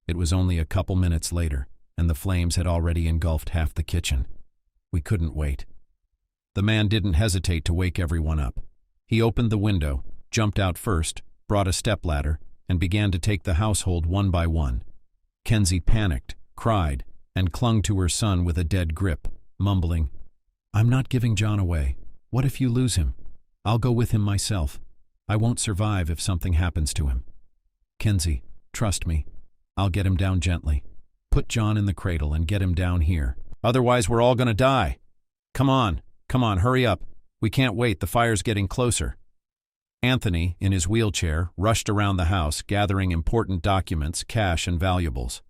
It was only a couple minutes later, and the flames had already engulfed half the kitchen. We couldn't wait. The man didn't hesitate to wake everyone up. He opened the window, jumped out first, brought a stepladder, and began to take the household one by one. Kenzie panicked, cried, and clung to her son with a dead grip, mumbling, "I'm not giving John away. What if you lose him? I'll go with him myself. I won't survive if something happens to him. Kenzie, trust me. I'll get him down gently. Put John in the cradle and get him down here. Otherwise we're all gonna die. Come on, hurry up. We can't wait, the fire's getting closer." Anthony, in his wheelchair, rushed around the house, gathering important documents, cash, and valuables.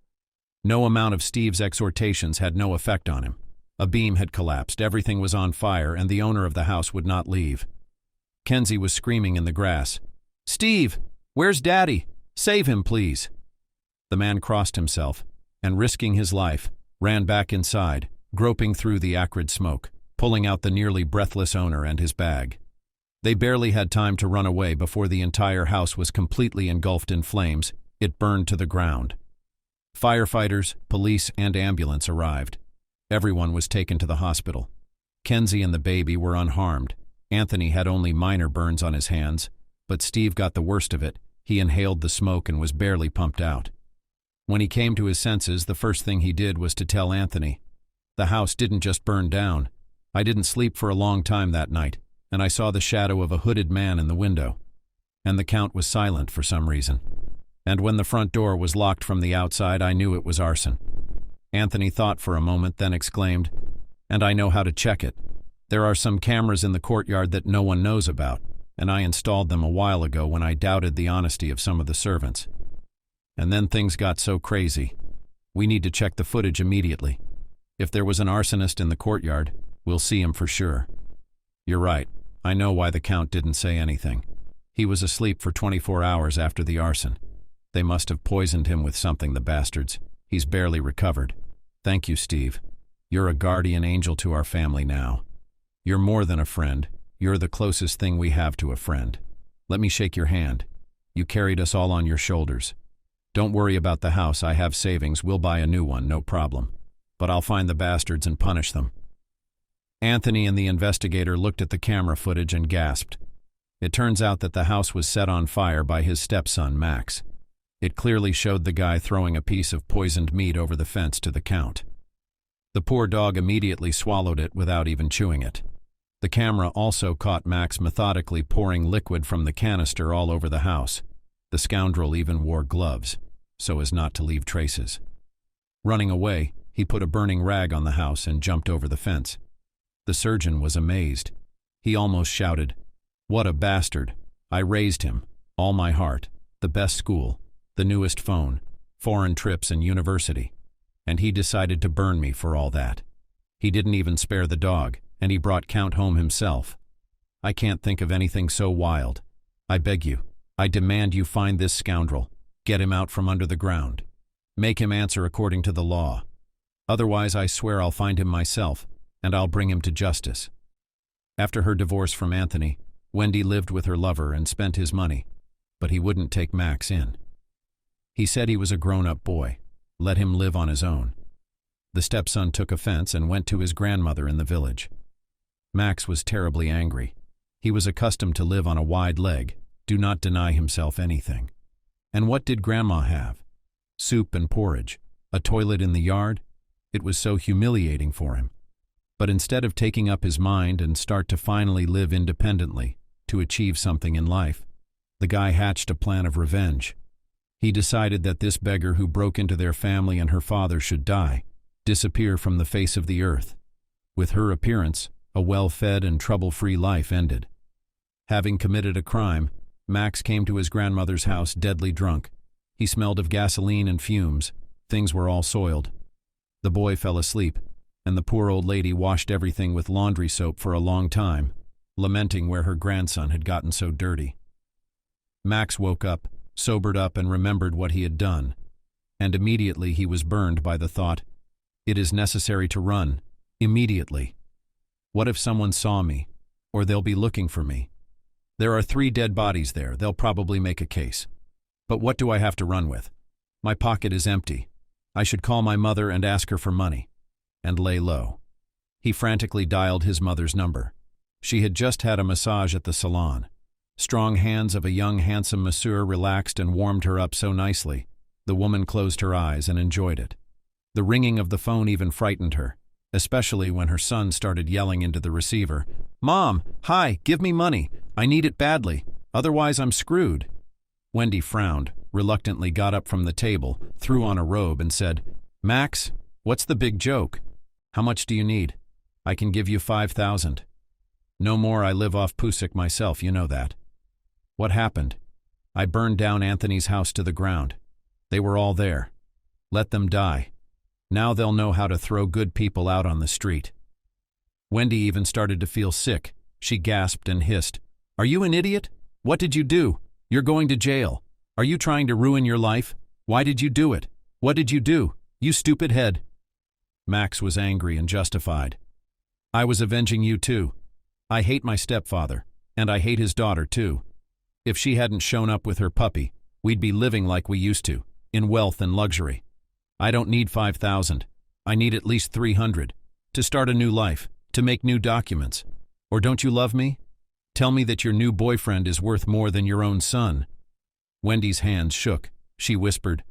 No amount of Steve's exhortations had no effect on him. A beam had collapsed, everything was on fire, and the owner of the house would not leave. Kenzie was screaming in the grass, "Steve, where's Daddy? Save him, please." The man crossed himself, and risking his life, ran back inside, groping through the acrid smoke, pulling out the nearly breathless owner and his bag. They barely had time to run away before the entire house was completely engulfed in flames. It burned to the ground. Firefighters, police, and ambulance arrived. Everyone was taken to the hospital. Kenzie and the baby were unharmed. Anthony had only minor burns on his hands, but Steve got the worst of it. He inhaled the smoke and was barely pumped out. When he came to his senses, the first thing he did was to tell Anthony, "The house didn't just burn down. I didn't sleep for a long time that night, and I saw the shadow of a hooded man in the window." And the Count was silent for some reason. "And when the front door was locked from the outside, I knew it was arson." Anthony thought for a moment, then exclaimed, "And I know how to check it. There are some cameras in the courtyard that no one knows about, and I installed them a while ago when I doubted the honesty of some of the servants. And then things got so crazy. We need to check the footage immediately. If there was an arsonist in the courtyard, we'll see him for sure." "You're right. I know why the Count didn't say anything. He was asleep for 24 hours after the arson. They must have poisoned him with something, the bastards. He's barely recovered. Thank you, Steve. You're a guardian angel to our family now. You're more than a friend. You're the closest thing we have to a friend. Let me shake your hand. You carried us all on your shoulders. Don't worry about the house. I have savings. We'll buy a new one, no problem. But I'll find the bastards and punish them." Anthony and the investigator looked at the camera footage and gasped. It turns out that the house was set on fire by his stepson, Max. It clearly showed the guy throwing a piece of poisoned meat over the fence to the Count. The poor dog immediately swallowed it without even chewing it. The camera also caught Max methodically pouring liquid from the canister all over the house. The scoundrel even wore gloves, so as not to leave traces. Running away, he put a burning rag on the house and jumped over the fence. The surgeon was amazed. He almost shouted, "What a bastard! I raised him, all my heart, the best school, the newest phone, foreign trips and university. And he decided to burn me for all that. He didn't even spare the dog, and he brought Count home himself. I can't think of anything so wild. I beg you, I demand you find this scoundrel, get him out from under the ground. Make him answer according to the law. Otherwise, I swear I'll find him myself, and I'll bring him to justice." After her divorce from Anthony, Wendy lived with her lover and spent his money, but he wouldn't take Max in. He said he was a grown-up boy. Let him live on his own. The stepson took offense and went to his grandmother in the village. Max was terribly angry. He was accustomed to live on a wide leg, do not deny himself anything. And what did Grandma have? Soup and porridge, a toilet in the yard? It was so humiliating for him. But instead of taking up his mind and start to finally live independently, to achieve something in life, the guy hatched a plan of revenge. He decided that this beggar who broke into their family and her father should die, disappear from the face of the earth. With her appearance, a well-fed and trouble-free life ended. Having committed a crime, Max came to his grandmother's house deadly drunk. He smelled of gasoline and fumes. Things were all soiled. The boy fell asleep, and the poor old lady washed everything with laundry soap for a long time, lamenting where her grandson had gotten so dirty. Max woke up, sobered up, and remembered what he had done, and immediately he was burned by the thought, "It is necessary to run, immediately. What if someone saw me, or they'll be looking for me? There are 3 dead bodies there. They'll probably make a case. But what do I have to run with? My pocket is empty. I should call my mother and ask her for money. And lay low. He frantically dialed his mother's number. She had just had a massage at the salon. Strong hands of a young, handsome masseur relaxed and warmed her up so nicely. The woman closed her eyes and enjoyed it. The ringing of the phone even frightened her, especially when her son started yelling into the receiver, "Mom, hi, give me money. I need it badly. Otherwise I'm screwed." Wendy frowned, reluctantly got up from the table, threw on a robe and said, "Max, what's the big joke? How much do you need? I can give you 5,000. No more. I live off Pusik myself, you know that." "What happened?" "I burned down Anthony's house to the ground. They were all there. Let them die. Now they'll know how to throw good people out on the street." Wendy even started to feel sick. She gasped and hissed, "Are you an idiot? What did you do? You're going to jail. Are you trying to ruin your life? Why did you do it? What did you do, you stupid head?" Max was angry and justified. "I was avenging you too. I hate my stepfather, and I hate his daughter too. If she hadn't shown up with her puppy, we'd be living like we used to, in wealth and luxury. I don't need 5,000. I need at least 300, to start a new life, to make new documents. Or don't you love me? Tell me that your new boyfriend is worth more than your own son." Wendy's hands shook. She whispered,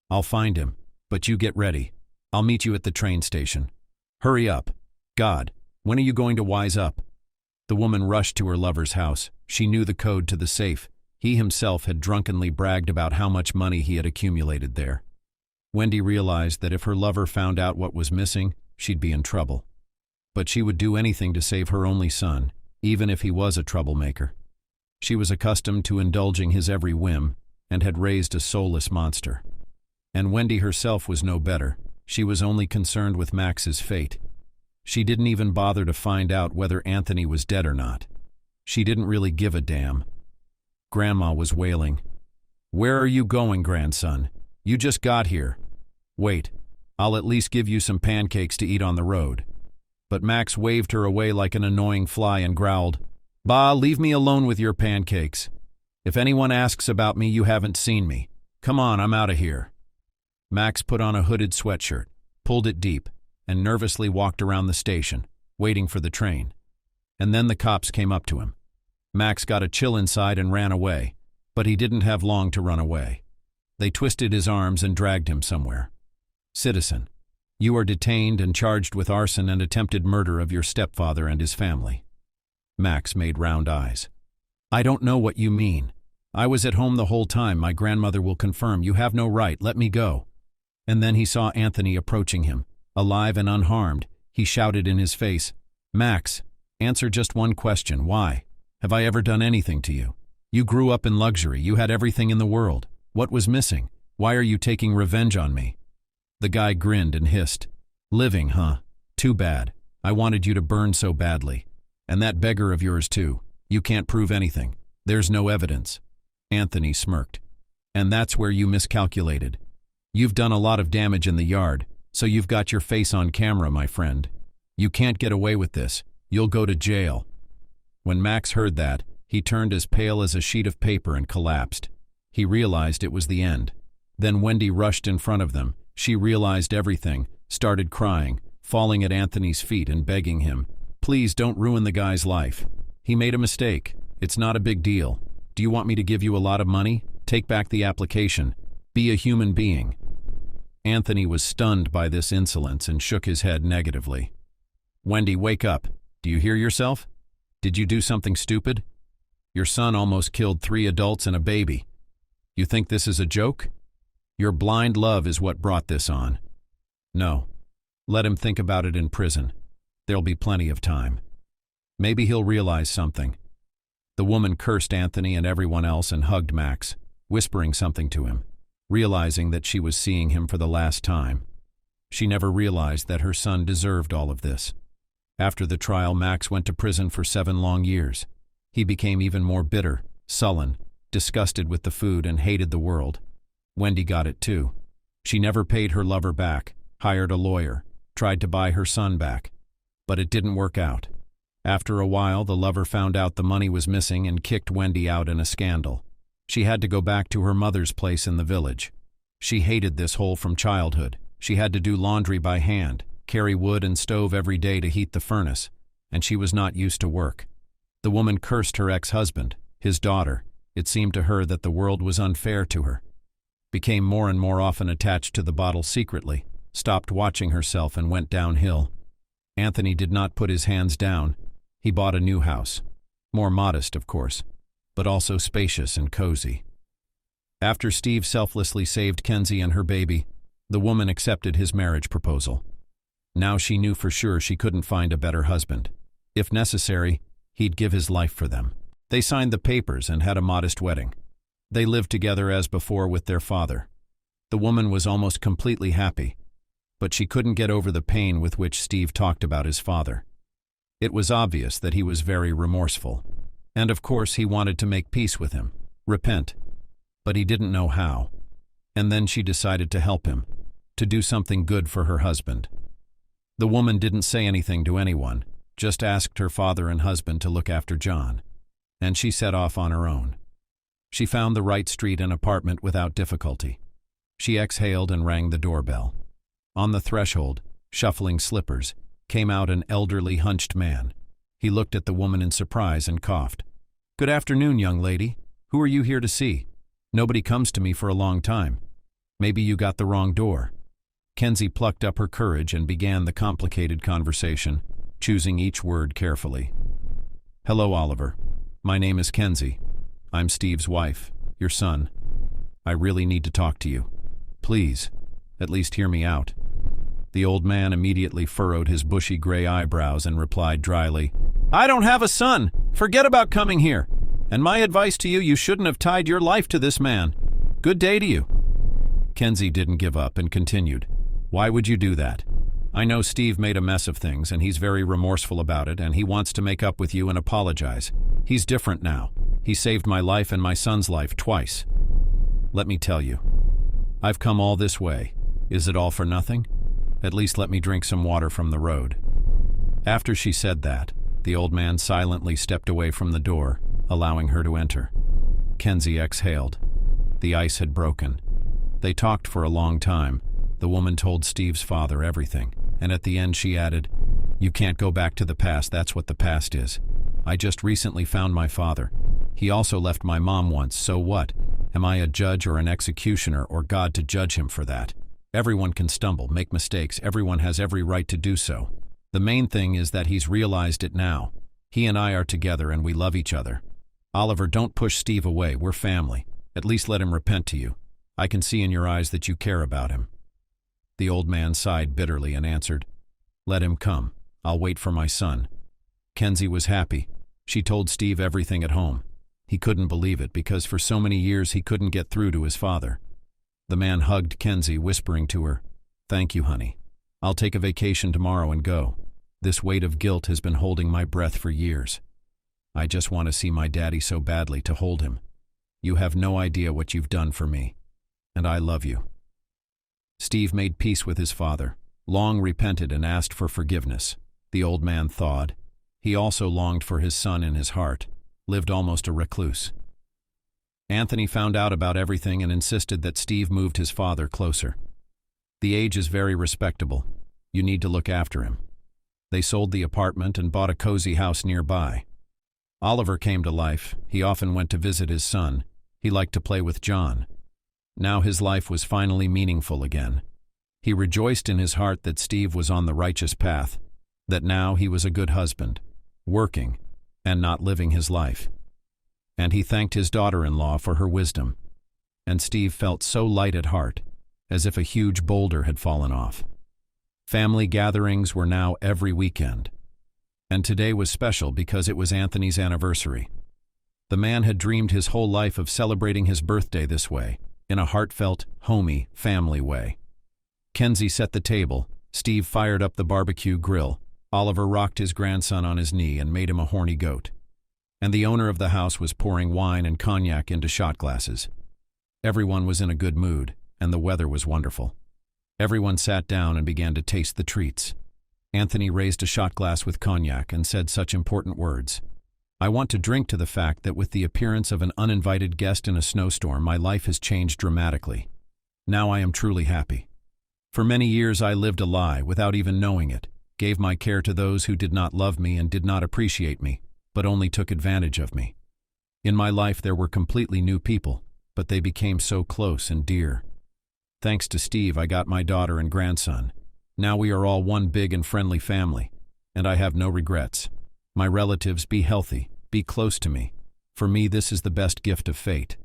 "I'll find him, but you get ready. I'll meet you at the train station. Hurry up. God, when are you going to wise up?" The woman rushed to her lover's house. She knew the code to the safe. He himself had drunkenly bragged about how much money he had accumulated there. Wendy realized that if her lover found out what was missing, she'd be in trouble. But she would do anything to save her only son, even if he was a troublemaker. She was accustomed to indulging his every whim and had raised a soulless monster. And Wendy herself was no better. She was only concerned with Max's fate. She didn't even bother to find out whether Anthony was dead or not. She didn't really give a damn. Grandma was wailing. "Where are you going, grandson? You just got here. Wait, I'll at least give you some pancakes to eat on the road." But Max waved her away like an annoying fly and growled, "Bah, leave me alone with your pancakes. If anyone asks about me, you haven't seen me. Come on, I'm out of here." Max put on a hooded sweatshirt, pulled it deep, and nervously walked around the station, waiting for the train. And then the cops came up to him. Max got a chill inside and ran away, but he didn't have long to run away. They twisted his arms and dragged him somewhere. "Citizen, you are detained and charged with arson and attempted murder of your stepfather and his family." Max made round eyes. "I don't know what you mean. I was at home the whole time. My grandmother will confirm. You have no right. Let me go." And then he saw Anthony approaching him. Alive and unharmed, he shouted in his face, "Max, answer just one question. Why? Have I ever done anything to you? You grew up in luxury. You had everything in the world. What was missing? Why are you taking revenge on me?" The guy grinned and hissed, "Living, huh? Too bad. I wanted you to burn so badly. And that beggar of yours too. You can't prove anything. There's no evidence." Anthony smirked. "And that's where you miscalculated. You've done a lot of damage in the yard, so you've got your face on camera, my friend. You can't get away with this. You'll go to jail." When Max heard that, he turned as pale as a sheet of paper and collapsed. He realized it was the end. Then Wendy rushed in front of them. She realized everything, started crying, falling at Anthony's feet and begging him, "Please don't ruin the guy's life. He made a mistake. It's not a big deal. Do you want me to give you a lot of money? Take back the application. Be a human being." Anthony was stunned by this insolence and shook his head negatively. "Wendy, wake up. Do you hear yourself? Did you do something stupid? Your son almost killed 3 adults and a baby. You think this is a joke? Your blind love is what brought this on. No. Let him think about it in prison. There'll be plenty of time. Maybe he'll realize something." The woman cursed Anthony and everyone else and hugged Max, whispering something to him, realizing that she was seeing him for the last time. She never realized that her son deserved all of this. After the trial, Max went to prison for 7 long years. He became even more bitter, sullen, disgusted with the food and hated the world. Wendy got it too. She never paid her lover back, hired a lawyer, tried to buy her son back. But it didn't work out. After a while, the lover found out the money was missing and kicked Wendy out in a scandal. She had to go back to her mother's place in the village. She hated this hole from childhood. She had to do laundry by hand, carry wood and stove every day to heat the furnace, and she was not used to work. The woman cursed her ex-husband, his daughter. It seemed to her that the world was unfair to her. Became more and more often attached to the bottle secretly, stopped watching herself and went downhill. Anthony did not put his hands down. He bought a new house. More modest, of course, but also spacious and cozy. After Steve selflessly saved Kenzie and her baby, the woman accepted his marriage proposal. Now she knew for sure she couldn't find a better husband. If necessary, he'd give his life for them. They signed the papers and had a modest wedding. They lived together as before with their father. The woman was almost completely happy, but she couldn't get over the pain with which Steve talked about his father. It was obvious that he was very remorseful, and of course he wanted to make peace with him, repent, but he didn't know how. And then she decided to help him, to do something good for her husband. The woman didn't say anything to anyone, just asked her father and husband to look after John, and she set off on her own. She found the right street and apartment without difficulty. She exhaled and rang the doorbell. On the threshold, shuffling slippers, came out an elderly, hunched man. He looked at the woman in surprise and coughed. "Good afternoon, young lady. Who are you here to see? Nobody comes to me for a long time. Maybe you got the wrong door." Kenzie plucked up her courage and began the complicated conversation, choosing each word carefully. "Hello, Oliver. My name is Kenzie. I'm Steve's wife, your son. I really need to talk to you. Please, at least hear me out." The old man immediately furrowed his bushy gray eyebrows and replied dryly, "I don't have a son. Forget about coming here. And my advice to you, you shouldn't have tied your life to this man. Good day to you." Kenzie didn't give up and continued, "Why would you do that? I know Steve made a mess of things and he's very remorseful about it and he wants to make up with you and apologize. He's different now. He saved my life and my son's life twice. Let me tell you, I've come all this way. Is it all for nothing? At least let me drink some water from the road." After she said that, the old man silently stepped away from the door, allowing her to enter. Kenzie exhaled. The ice had broken. They talked for a long time. The woman told Steve's father everything, and at the end she added, "You can't go back to the past, that's what the past is. I just recently found my father. He also left my mom once, so what? Am I a judge or an executioner or God to judge him for that? Everyone can stumble, make mistakes, everyone has every right to do so. The main thing is that he's realized it now. He and I are together and we love each other. Oliver, don't push Steve away, we're family. At least let him repent to you. I can see in your eyes that you care about him." The old man sighed bitterly and answered, "Let him come. I'll wait for my son." Kenzie was happy. She told Steve everything at home. He couldn't believe it because for so many years he couldn't get through to his father. The man hugged Kenzie, whispering to her, "Thank you, honey. I'll take a vacation tomorrow and go. This weight of guilt has been holding my breath for years. I just want to see my daddy so badly, to hold him. You have no idea what you've done for me. And I love you." Steve made peace with his father, long repented and asked for forgiveness. The old man thawed. He also longed for his son in his heart, lived almost a recluse. Anthony found out about everything and insisted that Steve moved his father closer. The age is very respectable. You need to look after him. They sold the apartment and bought a cozy house nearby. Oliver came to life. He often went to visit his son. He liked to play with John. Now his life was finally meaningful again. He rejoiced in his heart that Steve was on the righteous path, that now he was a good husband, working, and not living his life. And he thanked his daughter-in-law for her wisdom. And Steve felt so light at heart, as if a huge boulder had fallen off. Family gatherings were now every weekend. And today was special because it was Anthony's anniversary. The man had dreamed his whole life of celebrating his birthday this way, in a heartfelt, homey, family way. Kenzie set the table, Steve fired up the barbecue grill, Oliver rocked his grandson on his knee and made him a horny goat. And the owner of the house was pouring wine and cognac into shot glasses. Everyone was in a good mood, and the weather was wonderful. Everyone sat down and began to taste the treats. Anthony raised a shot glass with cognac and said such important words. I want to drink to the fact that with the appearance of an uninvited guest in a snowstorm, my life has changed dramatically. Now I am truly happy. For many years I lived a lie without even knowing it, gave my care to those who did not love me and did not appreciate me, but only took advantage of me. In my life there were completely new people, but they became so close and dear. Thanks to Steve, I got my daughter and grandson. Now we are all one big and friendly family, and I have no regrets. My relatives, be healthy, be close to me. For me, this is the best gift of fate.